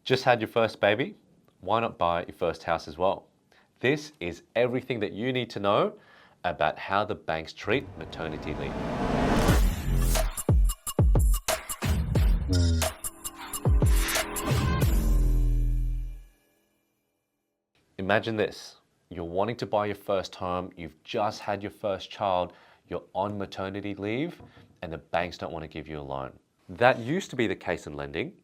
Just had your first baby? Why not buy your first house as well? This is everything that you need to know about how the banks treat maternity leave. Imagine this. You're wanting to buy your first home, you've just had your first child, you're on maternity leave, and the banks don't want to give you a loan. That used to be the case in lending,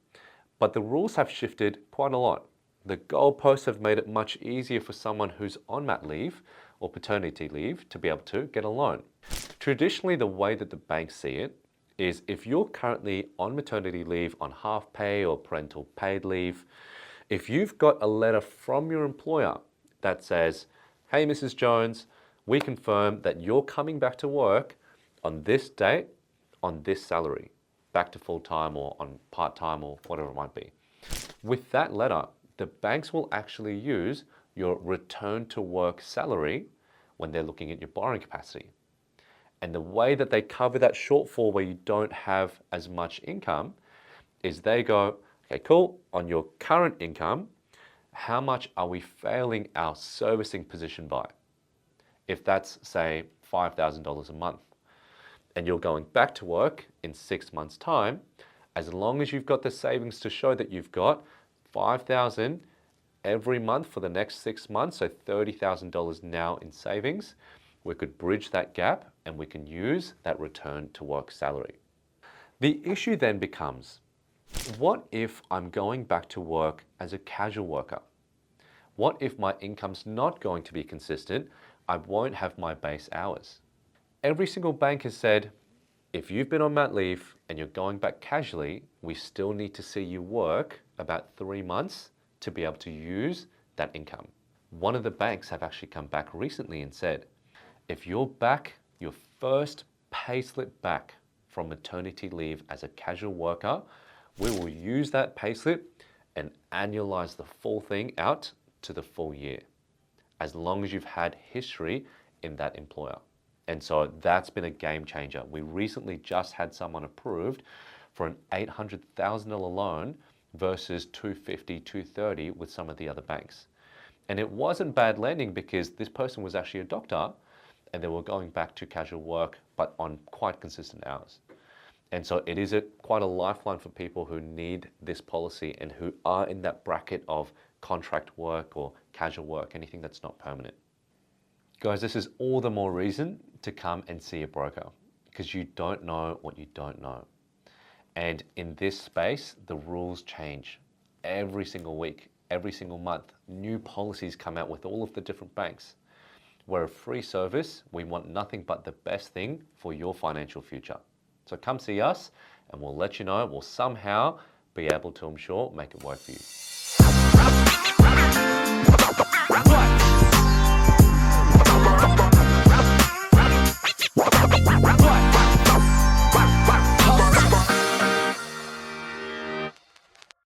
but the rules have shifted quite a lot. The goalposts have made it much easier for someone who's on mat leave or paternity leave to be able to get a loan. Traditionally, the way that the banks see it is if you're currently on maternity leave on half pay or parental paid leave, if you've got a letter from your employer that says, hey, Mrs. Jones, we confirm that you're coming back to work on this date, on this salary, back to full-time or on part-time or whatever it might be. With that letter, the banks will actually use your return to work salary when they're looking at your borrowing capacity. And the way that they cover that shortfall where you don't have as much income is they go, okay, cool, on your current income, how much are we failing our servicing position by? If that's, say, $5,000 a month, and you're going back to work in 6 months' time, as long as you've got the savings to show that you've got $5,000 every month for the next 6 months, so $30,000 now in savings, we could bridge that gap and we can use that return to work salary. The issue then becomes, what if I'm going back to work as a casual worker? What if my income's not going to be consistent? I won't have my base hours. Every single bank has said, if you've been on mat leave and you're going back casually, we still need to see you work about 3 months to be able to use that income. One of the banks have actually come back recently and said, if you're back, your first payslip back from maternity leave as a casual worker, we will use that payslip and annualize the full thing out to the full year, as long as you've had history in that employer. And so that's been a game changer. We recently just had someone approved for an $800,000 loan versus $250,000, $230,000 with some of the other banks. And it wasn't bad lending because this person was actually a doctor and they were going back to casual work, but on quite consistent hours. And so it is quite a lifeline for people who need this policy and who are in that bracket of contract work or casual work, anything that's not permanent. Guys, this is all the more reason to come and see a broker because you don't know what you don't know. And in this space, the rules change every single week, every single month. New policies come out with all of the different banks. We're a free service. We want nothing but the best thing for your financial future. So come see us and we'll let you know. We'll somehow be able to, I'm sure, make it work for you.